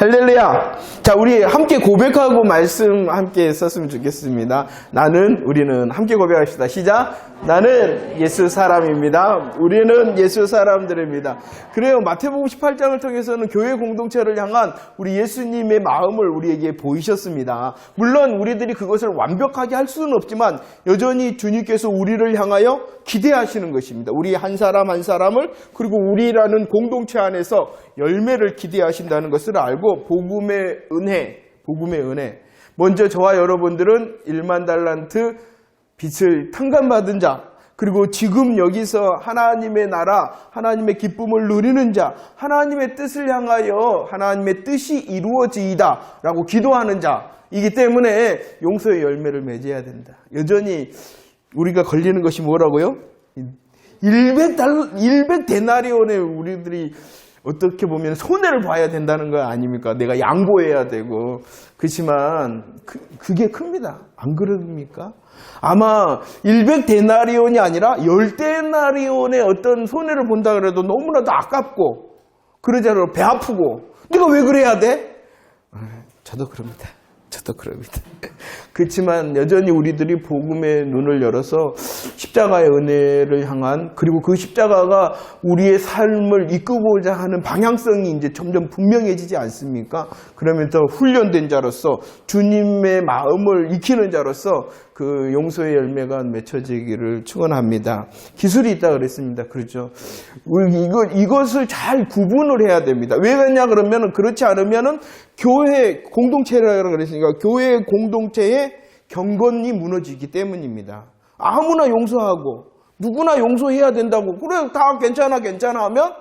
할렐루야. 자, 우리 함께 고백하고 말씀 함께 썼으면 좋겠습니다. 우리는 함께 고백합시다. 시작. 나는 예수 사람입니다. 우리는 예수 사람들입니다. 그래요. 마태복음 18장을 통해서는 교회 공동체를 향한 우리 예수님의 마음을 우리에게 보이셨습니다. 물론 우리들이 그것을 완벽하게 할 수는 없지만 여전히 주님께서 우리를 향하여 기대하시는 것입니다. 우리 한 사람 한 사람을, 그리고 우리라는 공동체 안에서 열매를 기대하신다는 것을 알고 복음의 은혜. 먼저 저와 여러분들은 1만 달란트 빚을 탕감받은 자, 그리고 지금 여기서 하나님의 나라, 하나님의 기쁨을 누리는 자, 하나님의 뜻을 향하여 하나님의 뜻이 이루어지이다 라고 기도하는 자이기 때문에 용서의 열매를 맺어야 된다. 여전히 우리가 걸리는 것이 뭐라고요? 100데나리온에 우리들이 어떻게 보면 손해를 봐야 된다는 거 아닙니까? 내가 양보해야 되고. 그렇지만 그게 큽니다. 안 그럽니까? 아마 100데나리온이 아니라 10데나리온의 어떤 손해를 본다 그래도 너무나도 아깝고, 그러자로 배 아프고, 내가 왜 그래야 돼? 저도 그럽니다. 그렇지만 여전히 우리들이 복음의 눈을 열어서 십자가의 은혜를 향한, 그리고 그 십자가가 우리의 삶을 이끌고자 하는 방향성이 이제 점점 분명해지지 않습니까? 그러면서 훈련된 자로서, 주님의 마음을 익히는 자로서 그 용서의 열매가 맺혀지기를 축원합니다. 기술이 있다 그랬습니다. 그렇죠? 이것을 잘 구분을 해야 됩니다. 왜 그러냐 그러면, 그렇지 않으면은 교회 공동체라고 그랬으니까 교회 공동체의 경건이 무너지기 때문입니다. 아무나 용서하고 누구나 용서해야 된다고, 그래 다 괜찮아 하면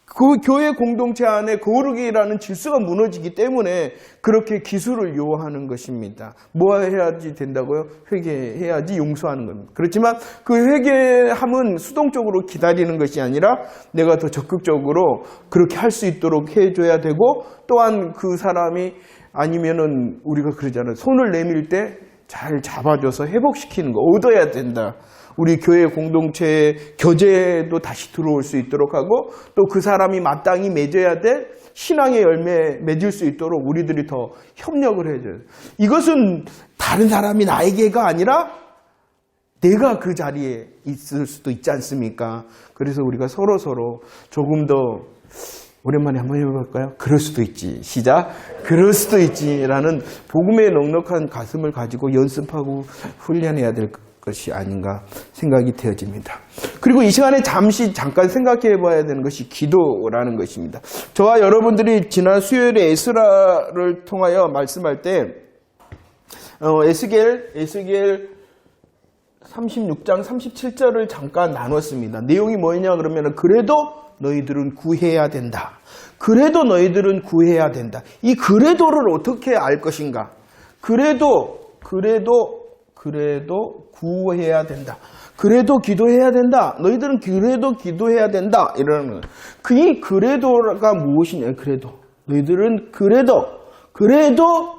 그 교회 공동체 안에 거룩이라는 질서가 무너지기 때문에 그렇게 기술을 요하는 것입니다. 뭐 해야지 된다고요? 회개해야지 용서하는 겁니다. 그렇지만 그 회개함은 수동적으로 기다리는 것이 아니라 내가 더 적극적으로 그렇게 할 수 있도록 해줘야 되고, 또한 그 사람이, 아니면은 우리가 그러잖아요. 손을 내밀 때 잘 잡아줘서 회복시키는 거 얻어야 된다. 우리 교회 공동체의 교제도 다시 들어올 수 있도록 하고, 또 그 사람이 마땅히 맺어야 될 신앙의 열매 맺을 수 있도록 우리들이 더 협력을 해줘요. 이것은 다른 사람이 나에게가 아니라 내가 그 자리에 있을 수도 있지 않습니까? 그래서 우리가 서로 조금 더, 오랜만에 한번 해볼까요? 그럴 수도 있지. 시작. 그럴 수도 있지라는 복음의 넉넉한 가슴을 가지고 연습하고 훈련해야 될 것이 아닌가 생각이 되어집니다. 그리고 이 시간에 잠깐 생각해 봐야 되는 것이 기도라는 것입니다. 저와 여러분들이 지난 수요일에 에스라를 통하여 말씀할 때 에스겔 36장 37절을 잠깐 나눴습니다. 내용이 뭐냐 그러면, 그래도 너희들은 구해야 된다. 이 그래도를 어떻게 알 것인가? 그래도 구해야 된다. 그래도 기도해야 된다. 너희들은 그래도 기도해야 된다. 이러는 거예요. 이 그래도가 무엇이냐? 너희들은 그래도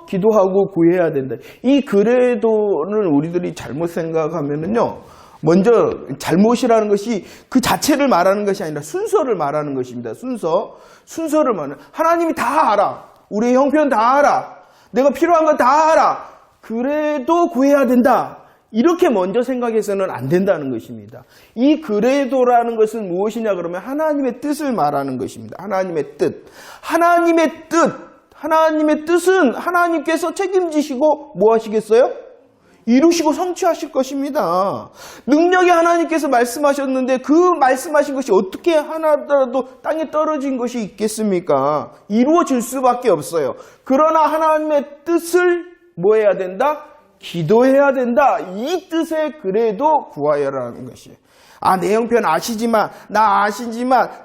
기도하고 구해야 된다. 이 그래도는 우리들이 잘못 생각하면은요, 먼저 잘못이라는 것이 그 자체를 말하는 것이 아니라 순서를 말하는 것입니다. 순서를 말하는. 하나님이 다 알아. 우리의 형편 다 알아. 내가 필요한 건 다 알아. 그래도 구해야 된다. 이렇게 먼저 생각해서는 안 된다는 것입니다. 이 그래도라는 것은 무엇이냐 그러면 하나님의 뜻을 말하는 것입니다. 하나님의 뜻은 하나님께서 책임지시고 뭐 하시겠어요? 이루시고 성취하실 것입니다. 능력이 하나님께서 말씀하셨는데 그 말씀하신 것이 어떻게 하나라도 땅에 떨어진 것이 있겠습니까? 이루어질 수밖에 없어요. 그러나 하나님의 뜻을 뭐 해야 된다? 기도해야 된다. 이 뜻에 그래도 구하여라는 것이에요. 내 형편 아시지만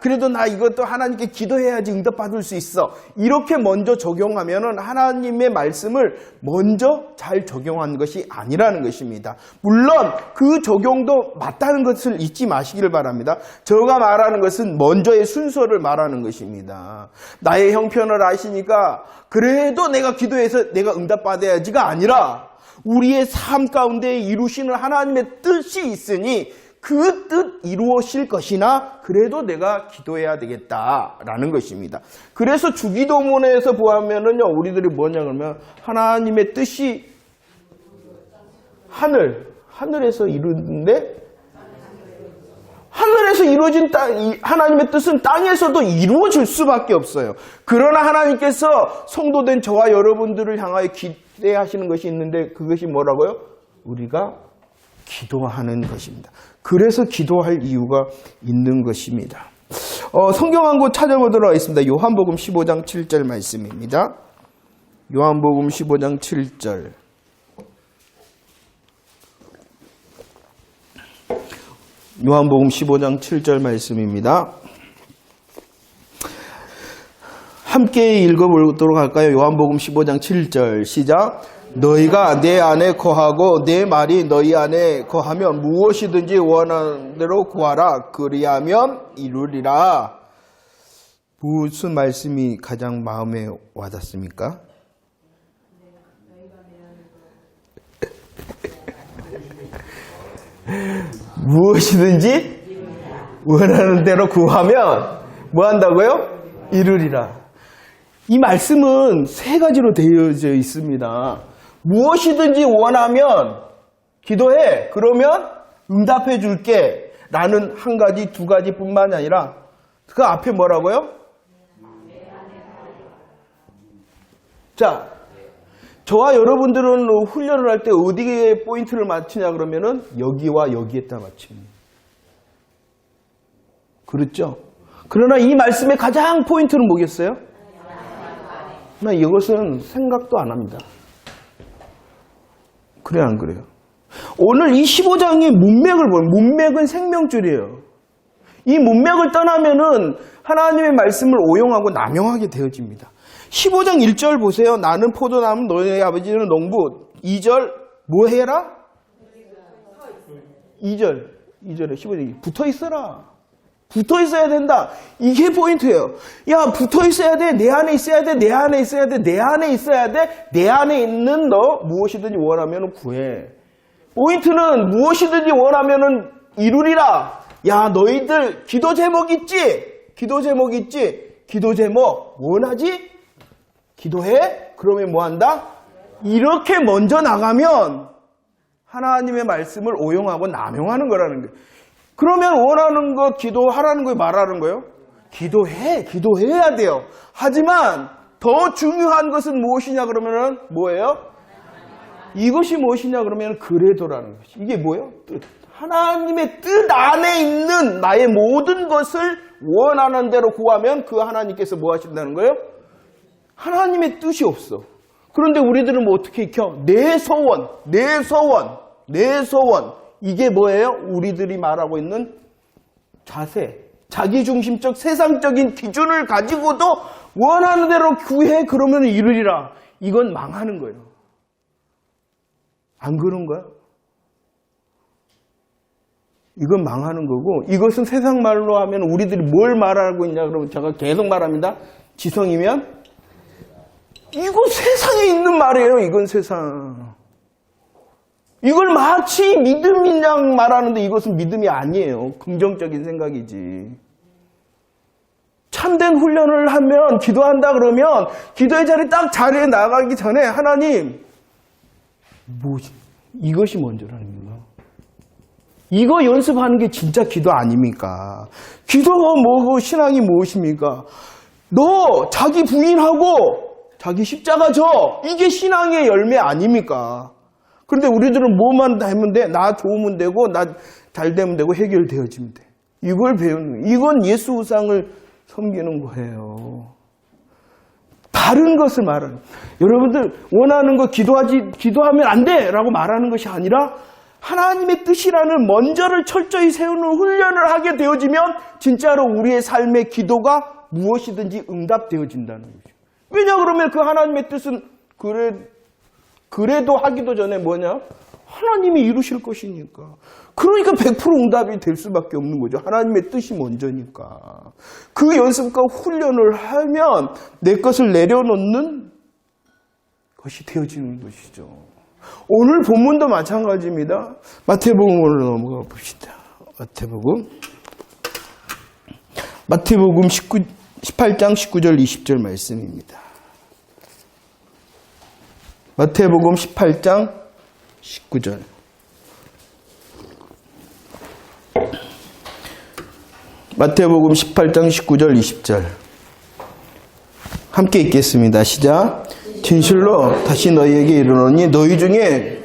그래도 나 이것도 하나님께 기도해야지 응답받을 수 있어. 이렇게 먼저 적용하면은 하나님의 말씀을 먼저 잘 적용한 것이 아니라는 것입니다. 물론 그 적용도 맞다는 것을 잊지 마시기를 바랍니다. 제가 말하는 것은 먼저의 순서를 말하는 것입니다. 나의 형편을 아시니까 그래도 내가 기도해서 내가 응답받아야지가 아니라, 우리의 삶 가운데 이루시는 하나님의 뜻이 있으니 그 뜻 이루어질 것이나 그래도 내가 기도해야 되겠다라는 것입니다. 그래서 주기도문에서 보면은요, 우리들이 뭐냐 그러면 하나님의 뜻이 하늘에서 이루는데 하늘에서 이루어진 하나님의 뜻은 땅에서도 이루어질 수밖에 없어요. 그러나 하나님께서 성도된 저와 여러분들을 향하여 기대하시는 것이 있는데 그것이 뭐라고요? 우리가 기도하는 것입니다. 그래서 기도할 이유가 있는 것입니다. 성경 한 곳 찾아보도록 하겠습니다. 요한복음 15장 7절 말씀입니다. 요한복음 15장 7절. 요한복음 15장 7절 말씀입니다. 함께 읽어보도록 할까요? 요한복음 15장 7절 시작. 너희가 내 안에 거하고 내 말이 너희 안에 거하면 무엇이든지 원하는 대로 구하라. 그리하면 이루리라. 무슨 말씀이 가장 마음에 와닿습니까? 무엇이든지 원하는 대로 구하면 뭐 한다고요? 이루리라. 이 말씀은 세 가지로 되어져 있습니다. 무엇이든지 원하면 기도해. 그러면 응답해 줄게. 라는 한 가지, 두 가지뿐만 아니라 그 앞에 뭐라고요? 자, 저와 여러분들은 훈련을 할 때 어디에 포인트를 맞추냐 그러면은 여기와 여기에다 맞춥니다. 그렇죠? 그러나 이 말씀의 가장 포인트는 뭐겠어요? 나 이것은 생각도 안 합니다. 그래 안 그래요? 오늘 이 15장의 문맥을 보면 문맥은 생명줄이에요. 이 문맥을 떠나면은 하나님의 말씀을 오용하고 남용하게 되어집니다. 15장 1절 보세요. 나는 포도나무 너희 아버지는 농부. 2절 뭐 해라? 2절에 15장에 붙어 있어라. 붙어 있어야 된다. 이게 포인트예요. 야, 붙어 있어야 돼. 내 안에 있어야 돼. 내 안에 있어야 돼. 내 안에 있어야 돼. 내 안에 있는 너 무엇이든지 원하면 구해. 포인트는 무엇이든지 원하면 이루리라. 야, 너희들 기도 제목 있지? 기도 제목 있지? 기도 제목 원하지? 기도해? 그러면 뭐 한다? 이렇게 먼저 나가면 하나님의 말씀을 오용하고 남용하는 거라는 거예요. 그러면 원하는 거 기도하라는 거예요? 말하는 거예요? 기도해야 돼요. 하지만 더 중요한 것은 무엇이냐 그러면은 뭐예요? 이것이 무엇이냐 그러면 그래도라는 것이. 이게 뭐예요? 뜻. 하나님의 뜻 안에 있는 나의 모든 것을 원하는 대로 구하면 그 하나님께서 뭐 하신다는 거예요? 하나님의 뜻이 없어. 그런데 우리들은 뭐 어떻게 익혀? 내 소원. 이게 뭐예요? 우리들이 말하고 있는 자세. 자기중심적 세상적인 기준을 가지고도 원하는 대로 구해 그러면 이루리라. 이건 망하는 거예요. 안 그런 거야? 이건 망하는 거고 이것은 세상 말로 하면 우리들이 뭘 말하고 있냐 그러면 제가 계속 말합니다. 지성이면 이거 세상에 있는 말이에요. 이건 세상. 이걸 마치 믿음인 양 말하는데 이것은 믿음이 아니에요. 긍정적인 생각이지. 참된 훈련을 하면 기도한다 그러면 기도의 자리에 나가기 전에 하나님 이것이 먼저라는 거예요. 이거 연습하는 게 진짜 기도 아닙니까? 기도가 뭐고 신앙이 무엇입니까? 너 자기 부인하고 자기 십자가 져. 이게 신앙의 열매 아닙니까? 그런데 우리들은 뭐만 하면 돼? 나 좋으면 되고 나 잘 되면 되고 해결되어지면 돼. 이걸 배우는 거예요. 이건 예수 우상을 섬기는 거예요. 다른 것을 말하는 거예요. 여러분들 원하는 거 기도하면 안 돼! 라고 말하는 것이 아니라 하나님의 뜻이라는 먼저를 철저히 세우는 훈련을 하게 되어지면 진짜로 우리의 삶의 기도가 무엇이든지 응답되어진다는 거죠. 왜냐 그러면 그 하나님의 뜻은 그래도 하기도 전에 뭐냐? 하나님이 이루실 것이니까. 그러니까 100% 응답이 될 수밖에 없는 거죠. 하나님의 뜻이 먼저니까. 그 연습과 훈련을 하면 내 것을 내려놓는 것이 되어지는 것이죠. 오늘 본문도 마찬가지입니다. 마태복음으로 넘어가 봅시다. 마태복음 18장 19절 20절 말씀입니다. 마태복음 18장 19절. 마태복음 18장 19절 20절. 함께 읽겠습니다. 시작. 진실로 다시 너희에게 이르노니 너희 중에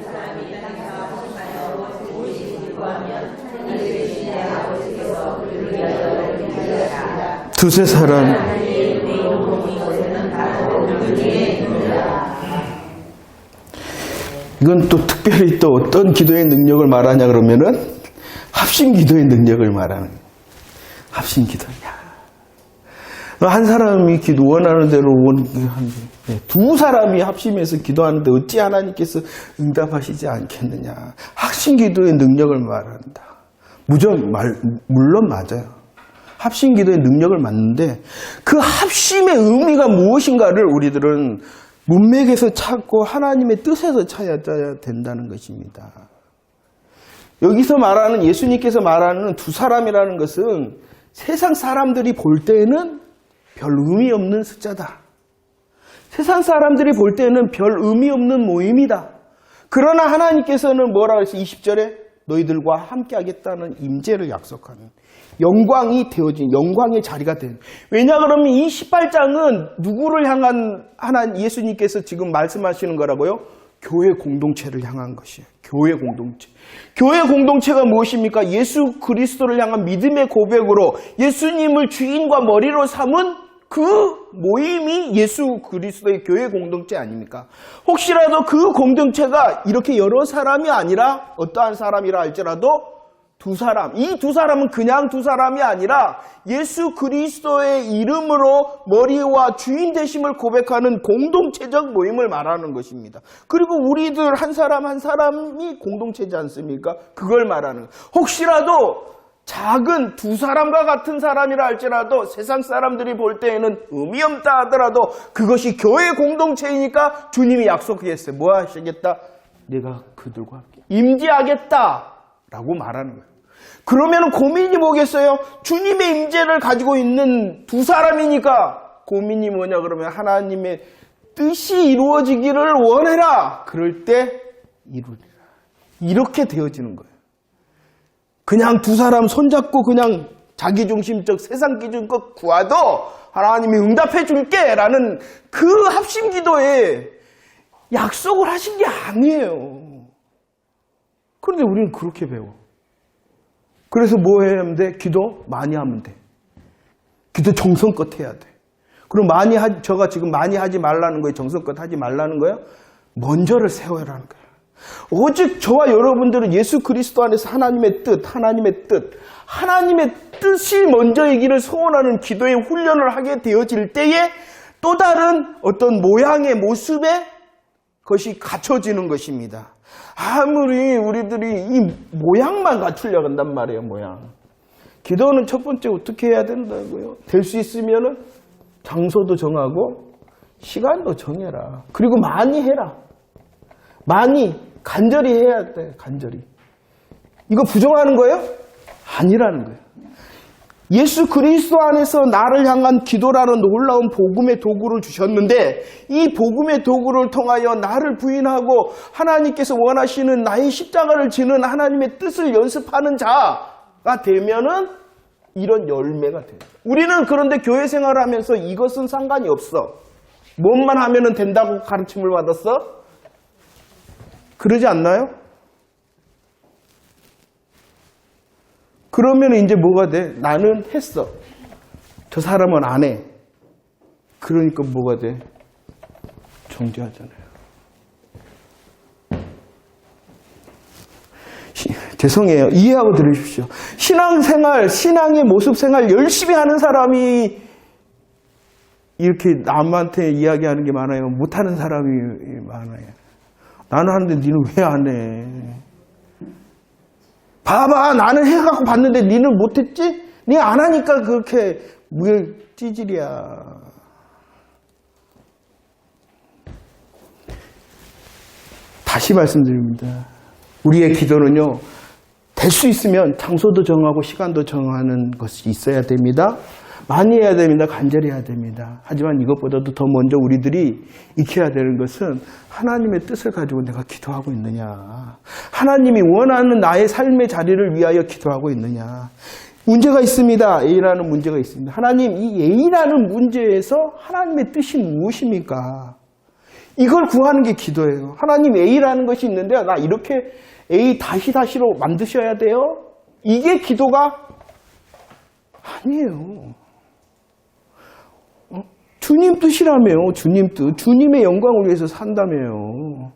두세 사람 이건 또 특별히 또 어떤 기도의 능력을 말하냐 그러면은 합심 기도의 능력을 말하는 거예요. 합심 기도. 한 사람이 기도 원하는 대로 두 사람이 합심해서 기도하는데 어찌 하나님께서 응답하시지 않겠느냐. 합심 기도의 능력을 말한다. 물론 맞아요. 합심 기도의 능력을 맞는데 그 합심의 의미가 무엇인가를 우리들은 문맥에서 찾고 하나님의 뜻에서 찾아야 된다는 것입니다. 여기서 말하는 예수님께서 말하는 두 사람이라는 것은 세상 사람들이 볼 때에는 별 의미 없는 숫자다. 세상 사람들이 볼 때는 별 의미 없는 모임이다. 그러나 하나님께서는 뭐라고 해서 20절에 너희들과 함께 하겠다는 임재를 약속하는 영광이 되어진 영광의 자리가 된. 왜냐 그러면 이 18장은 누구를 향한 예수님께서 지금 말씀하시는 거라고요? 교회 공동체를 향한 것이에요. 교회 공동체. 교회 공동체가 무엇입니까? 예수 그리스도를 향한 믿음의 고백으로 예수님을 주인과 머리로 삼은 그 모임이 예수 그리스도의 교회 공동체 아닙니까? 혹시라도 그 공동체가 이렇게 여러 사람이 아니라 어떠한 사람이라 할지라도 두 사람, 이 두 사람은 그냥 두 사람이 아니라 예수 그리스도의 이름으로 머리와 주인 되심을 고백하는 공동체적 모임을 말하는 것입니다. 그리고 우리들 한 사람 한 사람이 공동체지 않습니까? 그걸 말하는 거예요. 혹시라도 작은 두 사람과 같은 사람이라 할지라도 세상 사람들이 볼 때에는 의미 없다 하더라도 그것이 교회 공동체이니까 주님이 약속했어요. 뭐 하시겠다? 내가 그들과 함께 임재하겠다라고 말하는 거예요. 그러면 고민이 뭐겠어요? 주님의 임재를 가지고 있는 두 사람이니까 고민이 뭐냐 그러면 하나님의 뜻이 이루어지기를 원해라. 그럴 때 이루리라. 이렇게 되어지는 거예요. 그냥 두 사람 손잡고 그냥 자기중심적 세상 기준껏 구하도 하나님이 응답해 줄게 라는 그 합심 기도에 약속을 하신 게 아니에요. 그런데 우리는 그렇게 배워. 그래서 뭐 해야 돼? 기도 많이 하면 돼. 기도 정성껏 해야 돼. 그럼 제가 지금 많이 하지 말라는 거예요? 정성껏 하지 말라는 거예요? 먼저를 세워라는 거예요. 오직 저와 여러분들은 예수 그리스도 안에서 하나님의 뜻이 먼저이기를 소원하는 기도의 훈련을 하게 되어질 때에 또 다른 어떤 모양의 모습에 그것이 갖춰지는 것입니다. 아무리 우리들이 이 모양만 갖추려고 한단 말이에요, 모양. 기도는 첫 번째 어떻게 해야 된다고요? 될 수 있으면은 장소도 정하고 시간도 정해라. 그리고 많이 해라. 많이 간절히 해야 돼. 간절히. 이거 부정하는 거예요? 아니라는 거예요. 예수 그리스도 안에서 나를 향한 기도라는 놀라운 복음의 도구를 주셨는데 이 복음의 도구를 통하여 나를 부인하고 하나님께서 원하시는 나의 십자가를 지는 하나님의 뜻을 연습하는 자가 되면은 이런 열매가 돼요. 우리는 그런데 교회 생활을 하면서 이것은 상관이 없어. 뭔만 하면은 된다고 가르침을 받았어? 그러지 않나요? 그러면 이제 뭐가 돼? 나는 했어. 저 사람은 안 해. 그러니까 뭐가 돼? 정죄하잖아요. 죄송해요. 이해하고 들으십시오. 신앙생활, 신앙의 모습생활 열심히 하는 사람이 이렇게 남한테 이야기하는 게 많아요. 못하는 사람이 많아요. 나는 하는데 니는 왜 안 해? 봐봐, 나는 해갖고 봤는데 니는 못했지? 니 안 하니까 그렇게 찌질이야. 다시 말씀드립니다. 우리의 기도는요, 될 수 있으면 장소도 정하고 시간도 정하는 것이 있어야 됩니다. 많이 해야 됩니다. 간절히 해야 됩니다. 하지만 이것보다도 더 먼저 우리들이 익혀야 되는 것은 하나님의 뜻을 가지고 내가 기도하고 있느냐. 하나님이 원하는 나의 삶의 자리를 위하여 기도하고 있느냐. 문제가 있습니다. A라는 문제가 있습니다. 하나님, 이 A라는 문제에서 하나님의 뜻이 무엇입니까? 이걸 구하는 게 기도예요. 하나님, A라는 것이 있는데 나 이렇게 A 다시로 만드셔야 돼요? 이게 기도가 아니에요. 주님 뜻이라며요. 주님 뜻. 주님의 영광을 위해서 산다며요.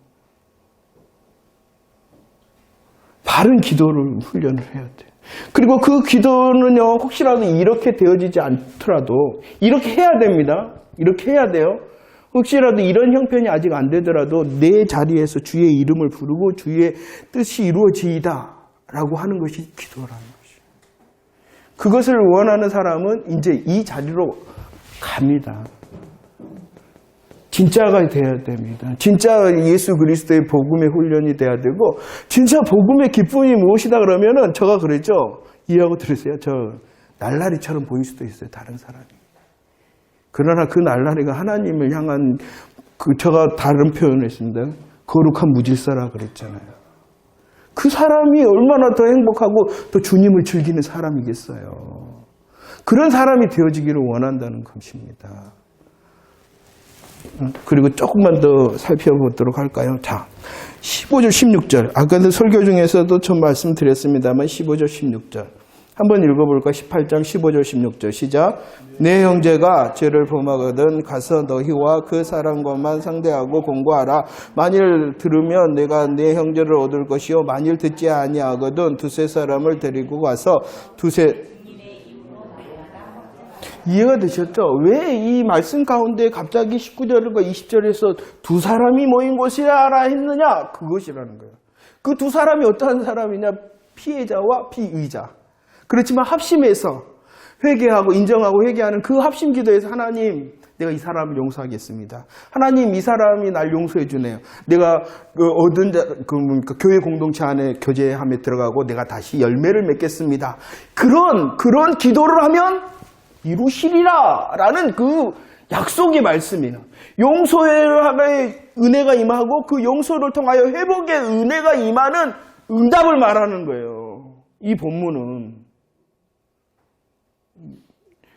바른 기도를 훈련을 해야 돼요. 그리고 그 기도는요, 혹시라도 이렇게 되어지지 않더라도 이렇게 해야 됩니다. 이렇게 해야 돼요. 혹시라도 이런 형편이 아직 안 되더라도 내 자리에서 주의 이름을 부르고 주의 뜻이 이루어지이다 라고 하는 것이 기도라는 것이에요. 그것을 원하는 사람은 이제 이 자리로 갑니다. 진짜가 돼야 됩니다. 진짜 예수 그리스도의 복음의 훈련이 돼야 되고, 진짜 복음의 기쁨이 무엇이다 그러면은, 제가 그랬죠. 이해하고 들으세요. 저 날라리처럼 보일 수도 있어요. 다른 사람이. 그러나 그 날라리가 하나님을 향한, 제가 다른 표현을 했습니다. 거룩한 무질서라 그랬잖아요. 그 사람이 얼마나 더 행복하고 또 주님을 즐기는 사람이겠어요. 그런 사람이 되어지기를 원한다는 것입니다. 그리고 조금만 더 살펴보도록 할까요? 자, 15절, 16절. 아까도 설교 중에서도 좀 말씀드렸습니다만 15절, 16절. 한번 읽어볼까? 18장 15절, 16절. 시작. 내 형제가 죄를 범하거든 가서 너희와 그 사람과만 상대하고 공고하라. 만일 들으면 내가 내 형제를 얻을 것이요 만일 듣지 아니하거든 두세 사람을 데리고 가서 이해가 되셨죠? 왜 이 말씀 가운데 갑자기 19절과 20절에서 두 사람이 모인 곳이라 했느냐? 그것이라는 거예요. 그 두 사람이 어떠한 사람이냐? 피해자와 피의자. 그렇지만 합심해서 회개하고 인정하고 회개하는 그 합심 기도에서 하나님, 내가 이 사람을 용서하겠습니다. 하나님, 이 사람이 날 용서해 주네요. 내가 얻은 교회 공동체 안에 교제함에 들어가고 내가 다시 열매를 맺겠습니다. 그런 기도를 하면 이루시리라 라는 그 약속의 말씀이에요. 용서의 은혜가 임하고 그 용서를 통하여 회복의 은혜가 임하는 응답을 말하는 거예요. 이 본문은.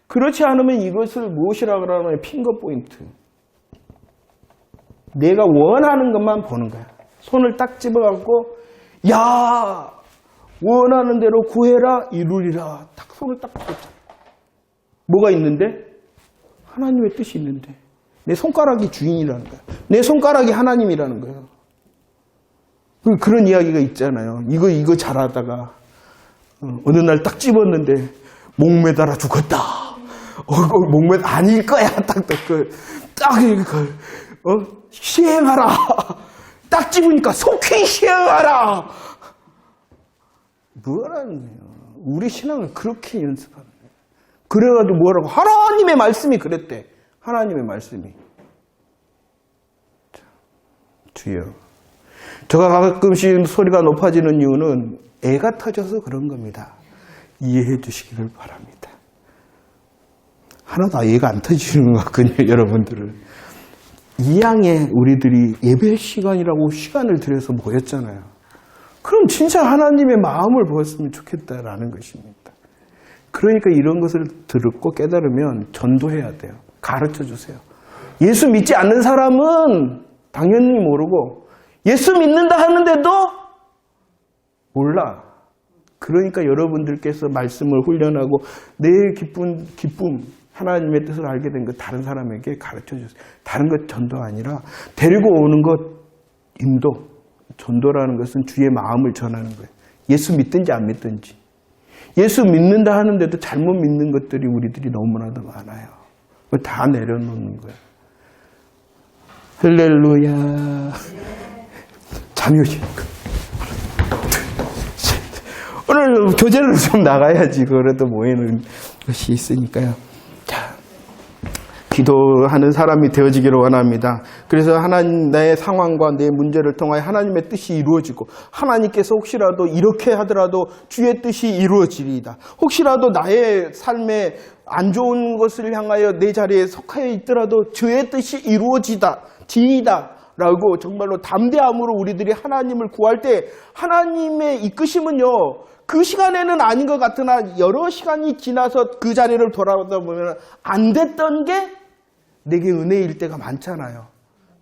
그렇지 않으면 이것을 무엇이라고 하냐면 핑거 포인트. 내가 원하는 것만 보는 거야. 손을 딱 집어갖고 야, 원하는 대로 구해라 이루리라. 딱 손을 딱 뻗잖아. 뭐가 있는데? 하나님의 뜻이 있는데. 내 손가락이 주인이라는 거야. 내 손가락이 하나님이라는 거예요. 그런 이야기가 있잖아요. 이거 잘하다가 어느 날 딱 집었는데 목매달아 죽었다. 아닐 거야. 시행하라. 딱 집으니까 속히 시행하라. 뭐라는 거예요? 우리 신앙을 그렇게 연습하는 거예요. 그래가지고 뭐라고? 하나님의 말씀이 그랬대. 하나님의 말씀이. 주여. 제가 가끔씩 소리가 높아지는 이유는 애가 터져서 그런 겁니다. 이해해 주시기를 바랍니다. 하나도 애가 안 터지는 것 같거든요, 여러분들은. 이 양에 우리들이 예배 시간이라고 시간을 들여서 모였잖아요. 그럼 진짜 하나님의 마음을 보았으면 좋겠다라는 것입니다. 그러니까 이런 것을 듣고 깨달으면 전도해야 돼요. 가르쳐 주세요. 예수 믿지 않는 사람은 당연히 모르고 예수 믿는다 하는데도 몰라. 그러니까 여러분들께서 말씀을 훈련하고 내 기쁨, 하나님의 뜻을 알게 된 것 다른 사람에게 가르쳐 주세요. 다른 것 전도 아니라 데리고 오는 것 인도. 전도라는 것은 주의 마음을 전하는 거예요. 예수 믿든지 안 믿든지. 예수 믿는다 하는데도 잘못 믿는 것들이 우리들이 너무나도 많아요. 그걸 다 내려놓는 거예요. 할렐루야. 잠이 오시는 거예요. 오늘 교제를 좀 나가야지. 그래도 모이는 것이 있으니까요. 자, 기도하는 사람이 되어지기를 원합니다. 그래서 하나님, 내 상황과 내 문제를 통하여 하나님의 뜻이 이루어지고, 하나님께서 혹시라도 이렇게 하더라도 주의 뜻이 이루어지리이다. 혹시라도 나의 삶에 안 좋은 것을 향하여 내 자리에 속하여 있더라도 주의 뜻이 지이다 라고 정말로 담대함으로 우리들이 하나님을 구할 때, 하나님의 이끄심은요, 그 시간에는 아닌 것 같으나 여러 시간이 지나서 그 자리를 돌아오다 보면 안 됐던 게 내게 은혜일 때가 많잖아요.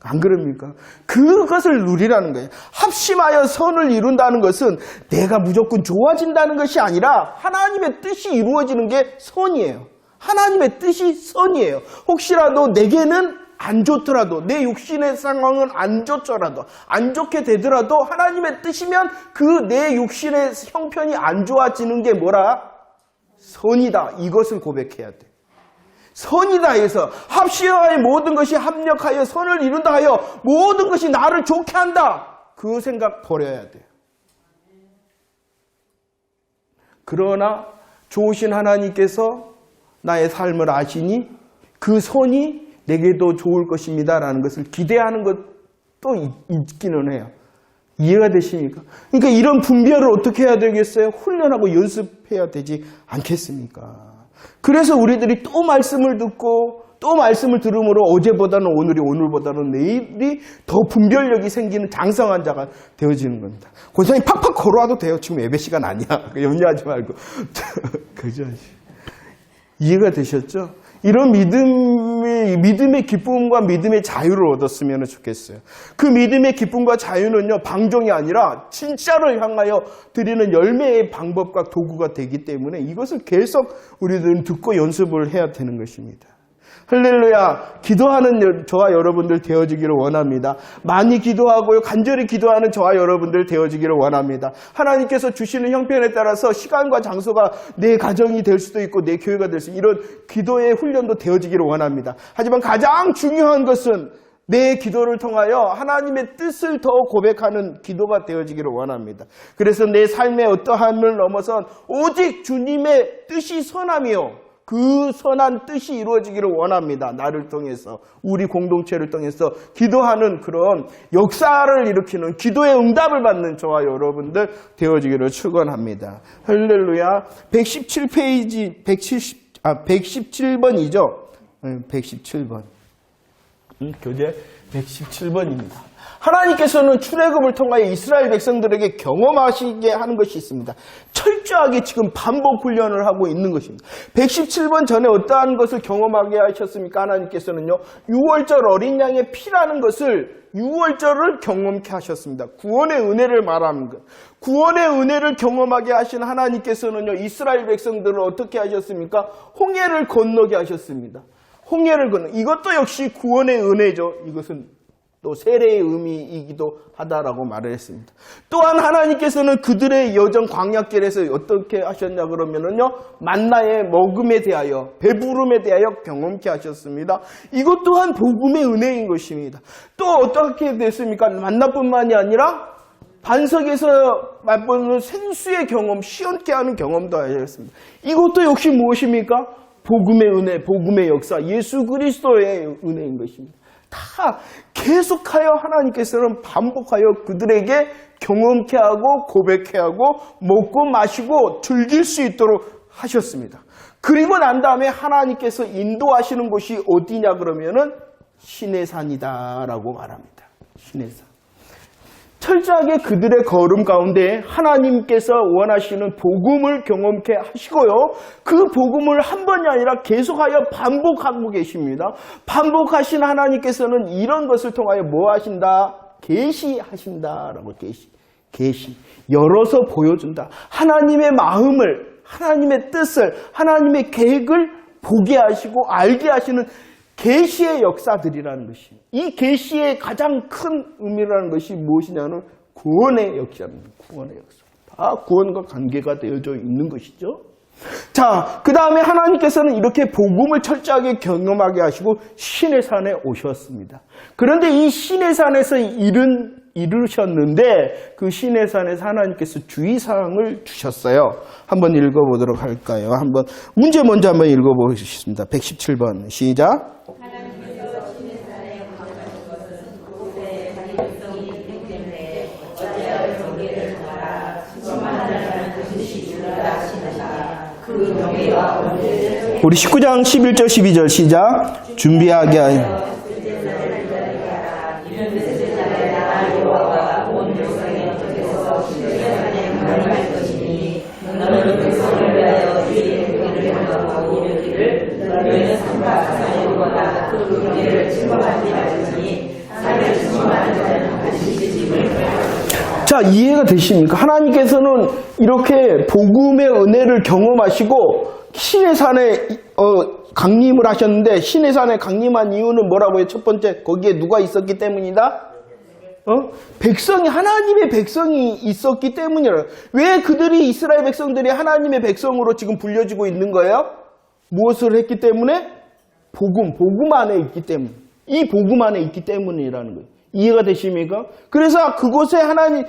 안 그럽니까? 그것을 누리라는 거예요. 합심하여 선을 이룬다는 것은 내가 무조건 좋아진다는 것이 아니라 하나님의 뜻이 이루어지는 게 선이에요. 하나님의 뜻이 선이에요. 혹시라도 내게는 안 좋더라도, 내 육신의 상황은 안 좋더라도, 안 좋게 되더라도 하나님의 뜻이면 그 내 육신의 형편이 안 좋아지는 게 뭐라? 선이다. 이것을 고백해야 돼. 선이다 해서 합시하여 모든 것이 합력하여 선을 이룬다 하여 모든 것이 나를 좋게 한다. 그 생각 버려야 돼요. 그러나 좋으신 하나님께서 나의 삶을 아시니 그 선이 내게도 좋을 것입니다 라는 것을 기대하는 것도 있기는 해요. 이해가 되십니까? 그러니까 이런 분별을 어떻게 해야 되겠어요? 훈련하고 연습해야 되지 않겠습니까? 그래서 우리들이 또 말씀을 듣고 또 말씀을 들음으로 어제보다는 오늘이, 오늘보다는 내일이 더 분별력이 생기는 장성한 자가 되어지는 겁니다. 권사님 팍팍 걸어와도 돼요. 지금 예배 시간 아니야. 염려하지 말고. 그죠? 이해가 되셨죠? 이런 믿음의 기쁨과 믿음의 자유를 얻었으면 좋겠어요. 그 믿음의 기쁨과 자유는요, 방종이 아니라 진짜를 향하여 드리는 열매의 방법과 도구가 되기 때문에 이것을 계속 우리들은 듣고 연습을 해야 되는 것입니다. 할렐루야. 기도하는 저와 여러분들 되어지기를 원합니다. 많이 기도하고요, 간절히 기도하는 저와 여러분들 되어지기를 원합니다. 하나님께서 주시는 형편에 따라서 시간과 장소가 내 가정이 될 수도 있고 내 교회가 될 수 있고 이런 기도의 훈련도 되어지기를 원합니다. 하지만 가장 중요한 것은 내 기도를 통하여 하나님의 뜻을 더 고백하는 기도가 되어지기를 원합니다. 그래서 내 삶의 어떠함을 넘어선 오직 주님의 뜻이 선함이요, 그 선한 뜻이 이루어지기를 원합니다. 나를 통해서, 우리 공동체를 통해서 기도하는 그런 역사를 일으키는, 기도의 응답을 받는 저와 여러분들 되어지기를 축원합니다. 할렐루야. 117페이지 117번이죠. 117번. 교재 117번입니다. 하나님께서는 출애굽을 통하여 이스라엘 백성들에게 경험하시게 하는 것이 있습니다. 철저하게 지금 반복 훈련을 하고 있는 것입니다. 117번 전에 어떠한 것을 경험하게 하셨습니까? 하나님께서는요, 6월절 어린 양의 피라는 것을 6월절을 경험케 하셨습니다. 구원의 은혜를 말하는 것. 구원의 은혜를 경험하게 하신 하나님께서는요, 이스라엘 백성들을 어떻게 하셨습니까? 홍해를 건너게 하셨습니다. 홍해를 건너. 이것도 역시 구원의 은혜죠. 이것은 또 세례의 의미이기도 하다라고 말을 했습니다. 또한 하나님께서는 그들의 여정 광야길에서 어떻게 하셨냐 그러면은요, 만나의 먹음에 대하여, 배부름에 대하여 경험케 하셨습니다. 이것 또한 복음의 은혜인 것입니다. 또 어떻게 됐습니까? 만나뿐만이 아니라 반석에서 맛보는 생수의 경험, 시원케 하는 경험도 하셨습니다. 이것도 역시 무엇입니까? 복음의 은혜, 복음의 역사, 예수 그리스도의 은혜인 것입니다. 다 계속하여 하나님께서는 반복하여 그들에게 경험케 하고 고백케 하고 먹고 마시고 즐길 수 있도록 하셨습니다. 그리고 난 다음에 하나님께서 인도하시는 곳이 어디냐 그러면은 시내산이다라고 말합니다. 시내산. 철저하게 그들의 걸음 가운데 하나님께서 원하시는 복음을 경험케 하시고요, 그 복음을 한 번이 아니라 계속하여 반복하고 계십니다. 반복하신 하나님께서는 이런 것을 통하여 뭐 하신다? 계시하신다라고. 계시. 열어서 보여준다. 하나님의 마음을, 하나님의 뜻을, 하나님의 계획을 보게 하시고 알게 하시는 계시의 역사들이라는 것이, 이 계시의 가장 큰 의미라는 것이 무엇이냐는 구원의 역사입니다. 구원의 역사. 다 구원과 관계가 되어져 있는 것이죠. 자, 자, 그 다음에 하나님께서는 이렇게 복음을 철저하게 경험하게 하시고 신의 산에 오셨습니다. 그런데 이 신의 산에서 이루셨는데 그 신의 산에서 하나님께서 주의사항을 주셨어요. 한번 읽어보도록 할까요? 한번 문제 먼저 한번 읽어보겠습니다. 117번 시작. 우리 19장 11절 12절 시작. 준비하게 하여 자, 이해가 되십니까? 하나님께서는 이렇게 복음의 은혜를 경험하시고 신의 산에 강림을 하셨는데 신의 산에 강림한 이유는 뭐라고요? 첫 번째, 거기에 누가 있었기 때문이다? 백성이, 하나님의 백성이 있었기 때문이라. 왜 그들이, 이스라엘 백성들이 하나님의 백성으로 지금 불려지고 있는 거예요? 무엇을 했기 때문에? 복음 안에 있기 때문에. 이 복음 안에 있기 때문이라는 거예요. 이해가 되십니까? 그래서 그곳에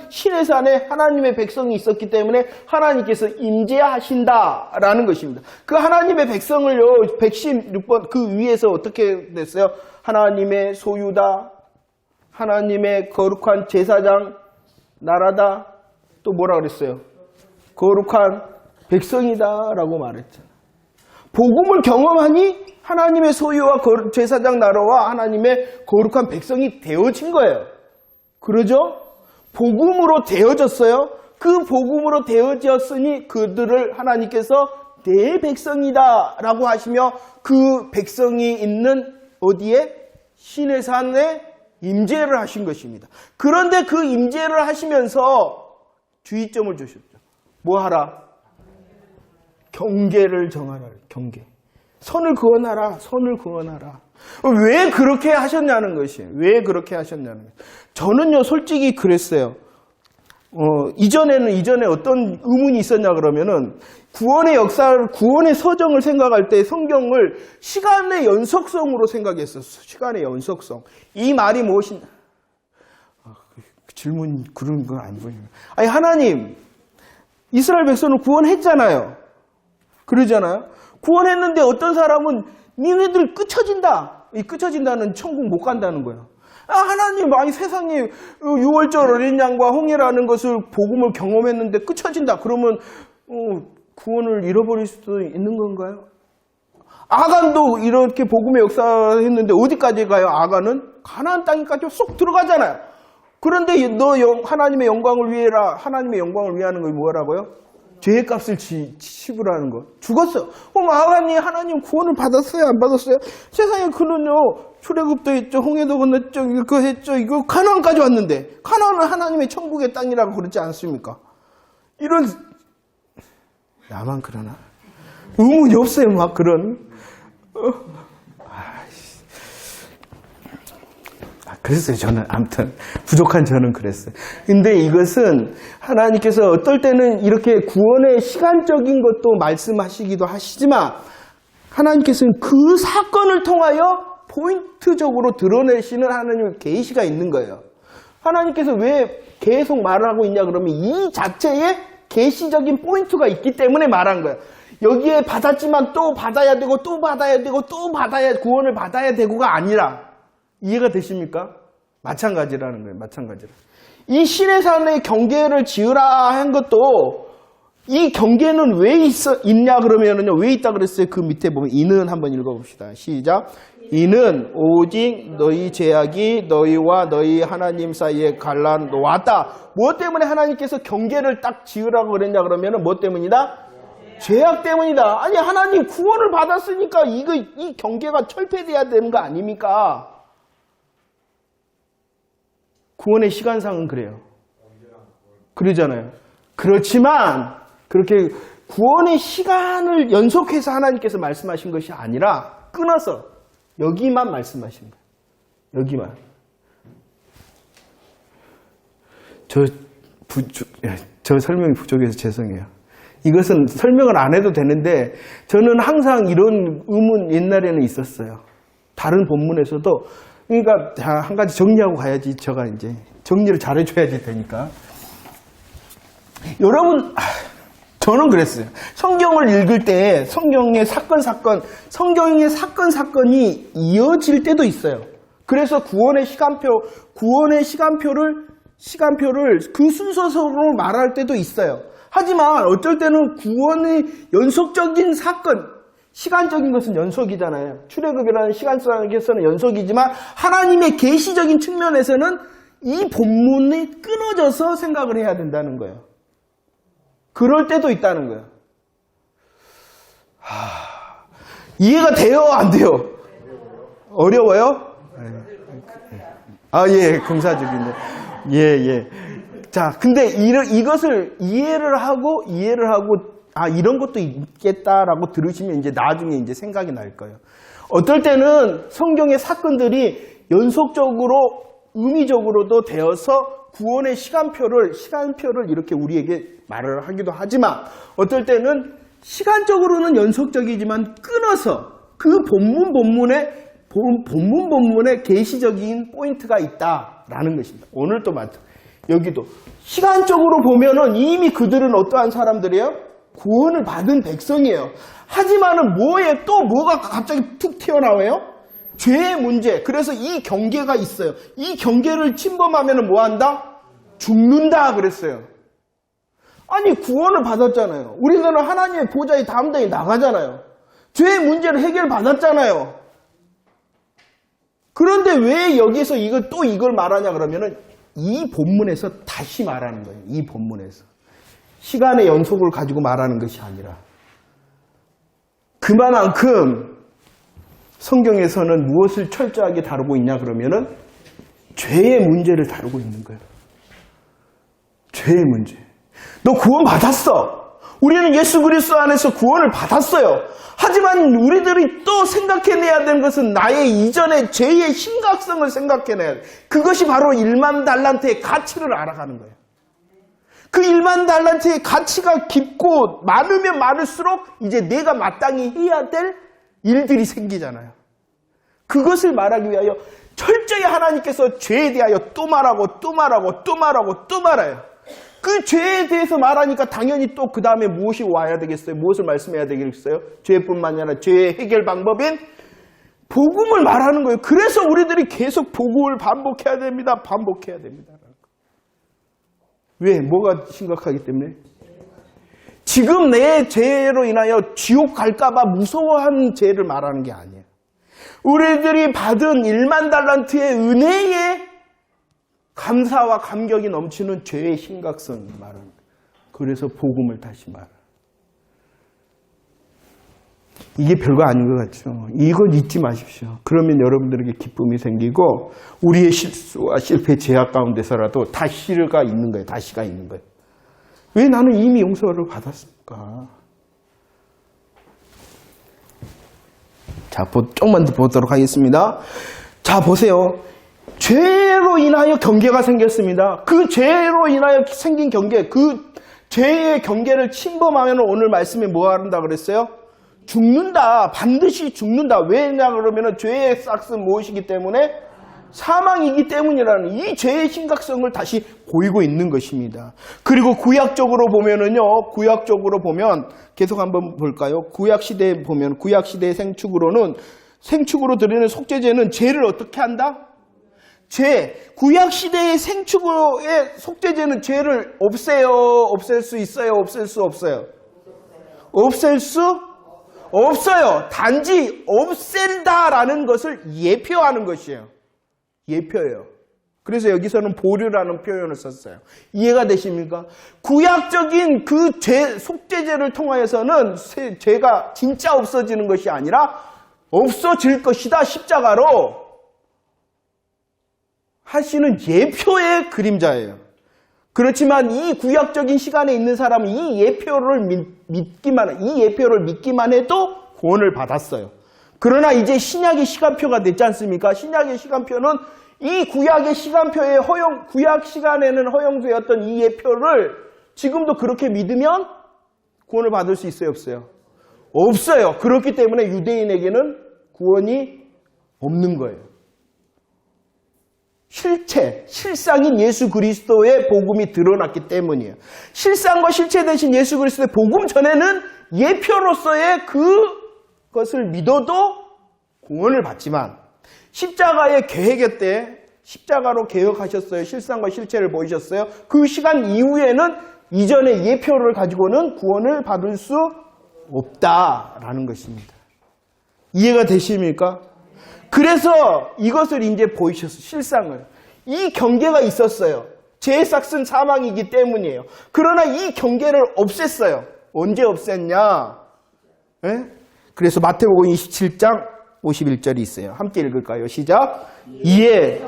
신의 산에 하나님의 백성이 있었기 때문에 하나님께서 임재하신다라는 것입니다. 그 하나님의 백성을요, 116번 그 위에서 어떻게 됐어요? 하나님의 소유다, 하나님의 거룩한 제사장 나라다, 또 뭐라 그랬어요? 거룩한 백성이다라고 말했잖아요. 복음을 경험하니 하나님의 소유와 제사장 나라와 하나님의 거룩한 백성이 되어진 거예요. 그러죠? 복음으로 되어졌어요. 그 복음으로 되어졌으니 그들을 하나님께서 내 백성이다 라고 하시며 그 백성이 있는 어디에? 신의 산에 임재를 하신 것입니다. 그런데 그 임재를 하시면서 주의점을 주셨죠. 뭐 하라? 경계를 정하라. 경계. 선을 그어놔라. 선을 그어놔라. 왜 그렇게 하셨냐는 것이에요. 왜 그렇게 하셨냐는 것이에요. 저는요, 솔직히 그랬어요. 이전에 어떤 의문이 있었냐 그러면은 구원의 역사를, 구원의 서정을 생각할 때 성경을 시간의 연속성으로 생각했었어요. 시간의 연속성. 이 말이 무엇이냐? 질문 그런 거 안 보여요. 아니, 하나님, 이스라엘 백성을 구원했잖아요. 그러잖아요. 구원했는데 어떤 사람은 니네들 끝쳐진다. 이 끝쳐진다는 천국 못 간다는 거예요. 하나님, 아니 세상에 6월절 어린 양과 홍해라는 것을 복음을 경험했는데 끝쳐진다. 그러면 구원을 잃어버릴 수도 있는 건가요? 아간도 이렇게 복음의 역사했는데 어디까지 가요? 아간은 가나안 땅까지 쏙 들어가잖아요. 그런데 너 하나님의 영광을 위해라. 하나님의 영광을 위하는 건 뭐라고요? 죄의 값을 지불하는 거. 죽었어요. 아간이 하나님 구원을 받았어요? 안 받았어요? 세상에 그는요, 출애굽도 했죠, 홍해도 건넜죠, 이거 했죠, 이거 가나안까지 왔는데, 가나안은 하나님의 천국의 땅이라고 그러지 않습니까? 이런, 나만 그러나? 의문이 없어요, 막 그런. 그랬어요, 저는. 아무튼 부족한 저는 그랬어요. 근데 이것은 하나님께서 어떨 때는 이렇게 구원의 시간적인 것도 말씀하시기도 하시지만 하나님께서는 그 사건을 통하여 포인트적으로 드러내시는 하나님의 계시가 있는 거예요. 하나님께서 왜 계속 말하고 있냐 그러면 이 자체에 계시적인 포인트가 있기 때문에 말한 거예요. 여기에 받았지만 또 받아야 되고 또 받아야 되고 또 구원을 받아야 되고가 아니라, 이해가 되십니까? 마찬가지라는 거예요. 마찬가지로. 이 신의 산의 경계를 지으라 한 것도 이 경계는 왜 있냐 그러면은요. 왜 있다 그랬어요? 그 밑에 보면 이는 한번 읽어봅시다. 시작. 이는 오직 너희 제약이 너희와 너희 하나님 사이에 갈란 놓았다. 무엇 때문에 하나님께서 경계를 딱 지으라고 그랬냐 그러면은 뭐 때문이다? 죄악 때문이다. 아니, 하나님 구원을 받았으니까 이 경계가 철폐돼야 되는 거 아닙니까? 구원의 시간상은 그래요. 그러잖아요. 그렇지만 그렇게 구원의 시간을 연속해서 하나님께서 말씀하신 것이 아니라 끊어서 여기만 말씀하신 거예요. 여기만. 저 설명이 부족해서 죄송해요. 이것은 설명을 안 해도 되는데 저는 항상 이런 의문 옛날에는 있었어요. 다른 본문에서도 그러니까 한 가지 정리하고 가야지 제가 이제 정리를 잘해줘야지 되니까. 여러분 저는 그랬어요. 성경을 읽을 때 성경의 사건이 이어질 때도 있어요. 그래서 구원의 시간표를 그 순서대로 말할 때도 있어요. 하지만 어쩔 때는 구원의 연속적인 사건, 시간적인 것은 연속이잖아요. 출애굽이라는 시간상에서는 연속이지만 하나님의 계시적인 측면에서는 이 본문이 끊어져서 생각을 해야 된다는 거예요. 그럴 때도 있다는 거예요. 이해가 돼요? 안 돼요? 어려워요? 예, 금사죽인데. 예. 자, 근데 이것을 이해를 하고, 이런 것도 있겠다라고 들으시면 이제 나중에 이제 생각이 날 거예요. 어떨 때는 성경의 사건들이 연속적으로, 의미적으로도 되어서 구원의 시간표를 이렇게 우리에게 말을 하기도 하지만, 어떨 때는 시간적으로는 연속적이지만 끊어서 그 본문에 계시적인 포인트가 있다라는 것입니다. 오늘 또 여기도 시간적으로 보면은 이미 그들은 어떠한 사람들이에요? 구원을 받은 백성이에요. 하지만은 뭐가 갑자기 툭 튀어나와요? 죄의 문제. 그래서 이 경계가 있어요. 이 경계를 침범하면은 뭐 한다? 죽는다 그랬어요. 아니 구원을 받았잖아요. 우리들은 하나님의 보좌에 담당히 나가잖아요. 죄의 문제를 해결받았잖아요. 그런데 왜 여기서 이걸 말하냐 그러면은 이 본문에서 다시 말하는 거예요. 이 본문에서. 시간의 연속을 가지고 말하는 것이 아니라. 그만큼 성경에서는 무엇을 철저하게 다루고 있냐 그러면은 죄의 문제를 다루고 있는 거예요. 죄의 문제. 너 구원 받았어. 우리는 예수 그리스도 안에서 구원을 받았어요. 하지만 우리들이 또 생각해내야 되는 것은 나의 이전의 죄의 심각성을 생각해내야 돼. 그것이 바로 1만 달란트의 가치를 알아가는 거예요. 그 1만 달란트의 가치가 깊고 많으면 많을수록 이제 내가 마땅히 해야 될 일들이 생기잖아요. 그것을 말하기 위하여 철저히 하나님께서 죄에 대하여 또 말하고 말아요. 그 죄에 대해서 말하니까 당연히 또 그 다음에 무엇이 와야 되겠어요? 무엇을 말씀해야 되겠어요? 죄뿐만이 아니라 죄의 해결 방법인 복음을 말하는 거예요. 그래서 우리들이 계속 복음을 반복해야 됩니다. 왜? 뭐가 심각하기 때문에? 지금 내 죄로 인하여 지옥 갈까봐 무서워하는 죄를 말하는 게 아니에요. 우리들이 받은 1만 달란트의 은혜에 감사와 감격이 넘치는 죄의 심각성을 말하는 거예요. 그래서 복음을 다시 말해요. 이게 별거 아닌 것 같죠. 이걸 잊지 마십시오. 그러면 여러분들에게 기쁨이 생기고 우리의 실수와 실패, 제약 가운데서라도 다시가 있는 거예요. 왜 나는 이미 용서를 받았습니까? 자, 조금만 더 보도록 하겠습니다. 자, 보세요. 죄로 인하여 경계가 생겼습니다. 그 죄로 인하여 생긴 경계, 그 죄의 경계를 침범하면 오늘 말씀에 뭐 한다 그랬어요? 죽는다. 반드시 죽는다. 왜냐 그러면 죄의 싹은 무엇이기 때문에? 사망이기 때문이라는 이 죄의 심각성을 다시 보이고 있는 것입니다. 그리고 구약적으로 보면 계속 한번 볼까요? 구약시대에 보면 구약시대의 생축으로 드리는 속죄제는 죄를 어떻게 한다? 구약시대의 생축의 속죄제는 죄를 없앨 수 있어요? 없앨 수 없어요? 없앨 수 없어요. 단지 없앤다라는 것을 예표하는 것이에요. 예표예요. 그래서 여기서는 보류라는 표현을 썼어요. 이해가 되십니까? 구약적인 그 속죄제를 통하여서는 죄가 진짜 없어지는 것이 아니라 없어질 것이다. 십자가로 하시는 예표의 그림자예요. 그렇지만 이 구약적인 시간에 있는 사람은 이 예표를 믿기만 해도 구원을 받았어요. 그러나 이제 신약의 시간표가 됐지 않습니까? 신약의 시간표는 이 구약의 시간표의 구약 시간에는 허용되었던 이 예표를 지금도 그렇게 믿으면 구원을 받을 수 있어요, 없어요? 없어요. 그렇기 때문에 유대인에게는 구원이 없는 거예요. 실상인 예수 그리스도의 복음이 드러났기 때문이에요. 실상과 실체 대신 예수 그리스도의 복음 전에는 예표로서의 그것을 믿어도 구원을 받지만 십자가의 계획 때 십자가로 개혁하셨어요. 실상과 실체를 보이셨어요. 그 시간 이후에는 이전의 예표를 가지고는 구원을 받을 수 없다라는 것입니다. 이해가 되십니까? 그래서 이것을 이제 보이셨어요. 실상을. 이 경계가 있었어요. 죄의 삭은 사망이기 때문이에요. 그러나 이 경계를 없앴어요. 언제 없앴냐? 네? 그래서 마태복음 27장 51절이 있어요. 함께 읽을까요? 시작. 이에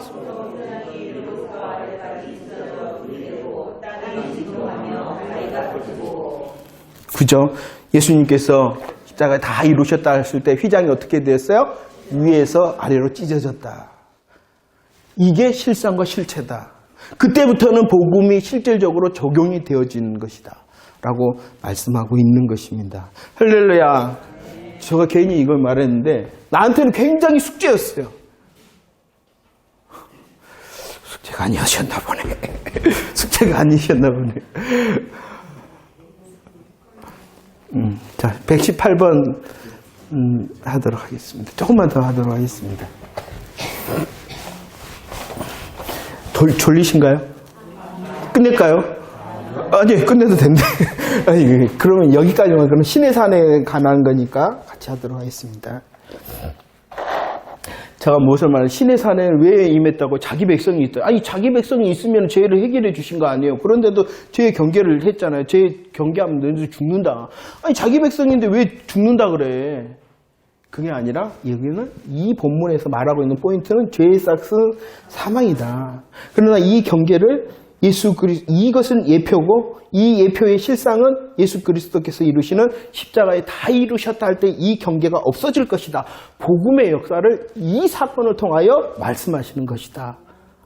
그죠? 예수님께서 십자가 다 이루셨다 했을 때 휘장이 어떻게 됐어요? 위에서 아래로 찢어졌다. 이게 실상과 실체다. 그때부터는 복음이 실질적으로 적용이 되어지는 것이다. 라고 말씀하고 있는 것입니다. 할렐루야. 제가 괜히 이걸 말했는데 나한테는 굉장히 숙제였어요. 숙제가 아니셨나 보네. 숙제가 아니셨나 보네. 자, 118번 하도록 하겠습니다. 조금만 더 하도록 하겠습니다. 졸리신가요? 끝낼까요? 아니, 끝내도 된대. 아니, 그러면 여기까지만, 그럼 신의 산에 관한 거니까 같이 하도록 하겠습니다. 제가 무엇을 말해요? 신의 산에 왜 임했다고? 자기 백성이 있다. 아니, 자기 백성이 있으면 죄를 해결해 주신 거 아니에요? 그런데도 죄의 경계를 했잖아요. 죄 경계하면 너희들 죽는다. 아니, 자기 백성인데 왜 죽는다 그래? 그게 아니라 여기는 이 본문에서 말하고 있는 포인트는 죄의 삭은 사망이다. 그러나 이 경계를 이것은 예표고 이 예표의 실상은 예수 그리스도께서 이루시는 십자가에 다 이루셨다 할 때 이 경계가 없어질 것이다. 복음의 역사를 이 사건을 통하여 말씀하시는 것이다.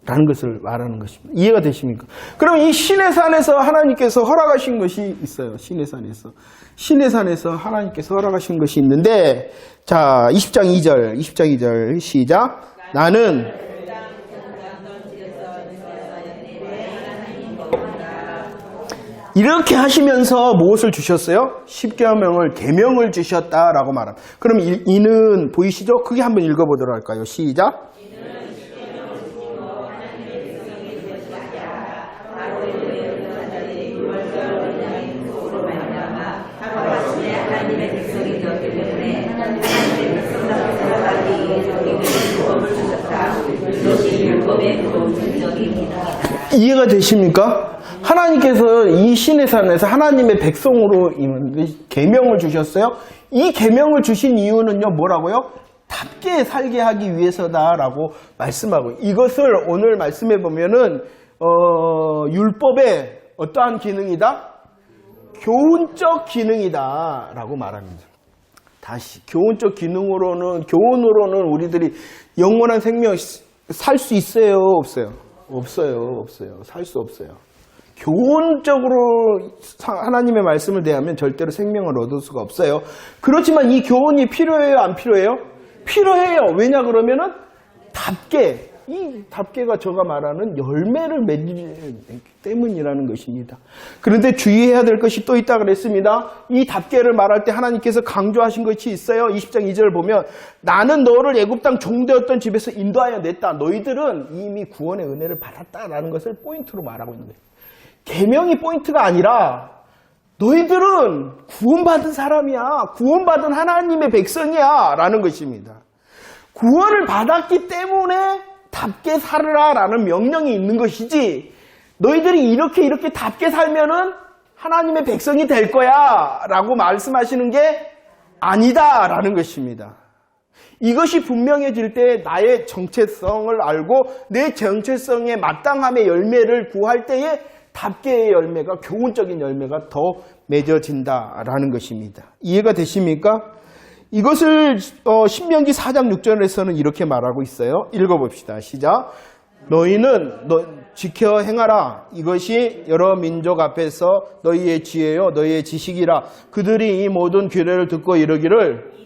라는 것을 말하는 것입니다. 이해가 되십니까? 그럼 이 신의 산에서 하나님께서 허락하신 것이 있어요. 신의 산에서 하나님께서 허락하신 것이 있는데, 자, 20장 2절 시작. 나는 이렇게 하시면서 무엇을 주셨어요? 십계명을 계명을 주셨다라고 말합니다. 그럼 이는 보이시죠? 크게 한번 읽어보도록 할까요? 시작. 이해가 되십니까? 하나님께서 이 신의 산에서 하나님의 백성으로 계명을 주셨어요. 이 계명을 주신 이유는요, 뭐라고요? 답게 살게 하기 위해서다라고 말씀하고, 이것을 오늘 말씀해 보면은 율법의 어떠한 기능이다? 교훈적 기능이다라고 말합니다. 다시 교훈적 교훈으로는 우리들이 영원한 생명 살 수 있어요, 없어요? 없어요. 살 수 없어요. 교훈적으로 하나님의 말씀을 대하면 절대로 생명을 얻을 수가 없어요. 그렇지만 이 교훈이 필요해요, 안 필요해요? 필요해요. 왜냐 그러면은 이 답계가 제가 말하는 열매를 맺기 때문이라는 것입니다. 그런데 주의해야 될 것이 또 있다 그랬습니다. 이 답계를 말할 때 하나님께서 강조하신 것이 있어요. 20장 2절을 보면 나는 너를 애굽 땅 종되었던 집에서 인도하여 냈다. 너희들은 이미 구원의 은혜를 받았다라는 것을 포인트로 말하고 있는 거예요. 계명이 포인트가 아니라 너희들은 구원받은 사람이야. 구원받은 하나님의 백성이야. 라는 것입니다. 구원을 받았기 때문에 답게 살으라 라는 명령이 있는 것이지, 너희들이 이렇게 답게 살면은 하나님의 백성이 될 거야 라고 말씀하시는 게 아니다 라는 것입니다. 이것이 분명해질 때 나의 정체성을 알고 내 정체성에 마땅함의 열매를 구할 때에 답게의 열매가, 교훈적인 열매가 더 맺어진다라는 것입니다. 이해가 되십니까? 이것을 신명기 4장 6절에서는 이렇게 말하고 있어요. 읽어봅시다. 시작. 너희는 지켜 행하라. 이것이 여러 민족 앞에서 너희의 지혜요 너희의 지식이라. 그들이 이 모든 규례를 듣고 이르기를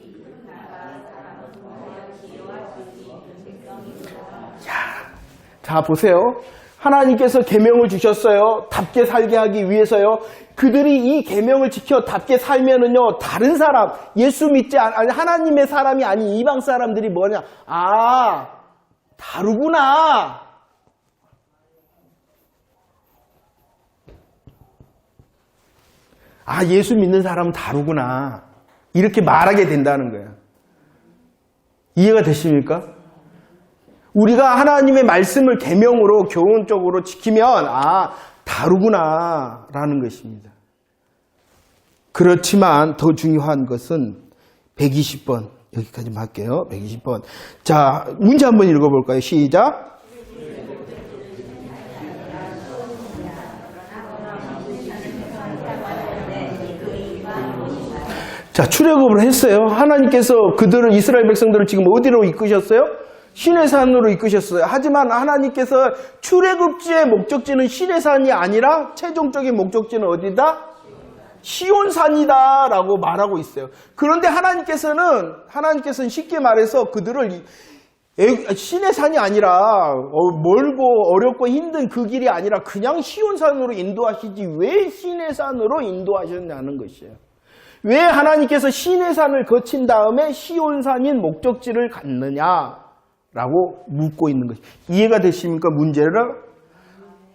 자 보세요. 하나님께서 계명을 주셨어요. 답게 살게 하기 위해서요. 그들이 이 계명을 지켜 답게 살면은요 다른 사람 예수 믿지 아니 하나님의 사람이 아닌 이방 사람들이 뭐냐 다르구나. 예수 믿는 사람은 다르구나. 이렇게 말하게 된다는 거예요. 이해가 되십니까? 우리가 하나님의 말씀을 계명으로 교훈적으로 지키면 다르구나 라는 것입니다. 그렇지만 더 중요한 것은 120번 여기까지 할게요. 120번. 자, 문제 한번 읽어볼까요? 시작. 자, 출애굽을 했어요. 하나님께서 그들을 이스라엘 백성들을 지금 어디로 이끄셨어요? 시내산으로 이끄셨어요. 하지만 하나님께서 출애굽지의 목적지는 시내산이 아니라 최종적인 목적지는 어디다? 시온산이다 라고 말하고 있어요. 그런데 하나님께서는 쉽게 말해서 그들을 시내산이 아니라 멀고 어렵고 힘든 그 길이 아니라 그냥 시온산으로 인도하시지 왜 시내산으로 인도하셨냐는 것이에요. 왜 하나님께서 시내산을 거친 다음에 시온산인 목적지를 갔느냐라고 묻고 있는 것이에요. 이해가 되십니까? 문제를?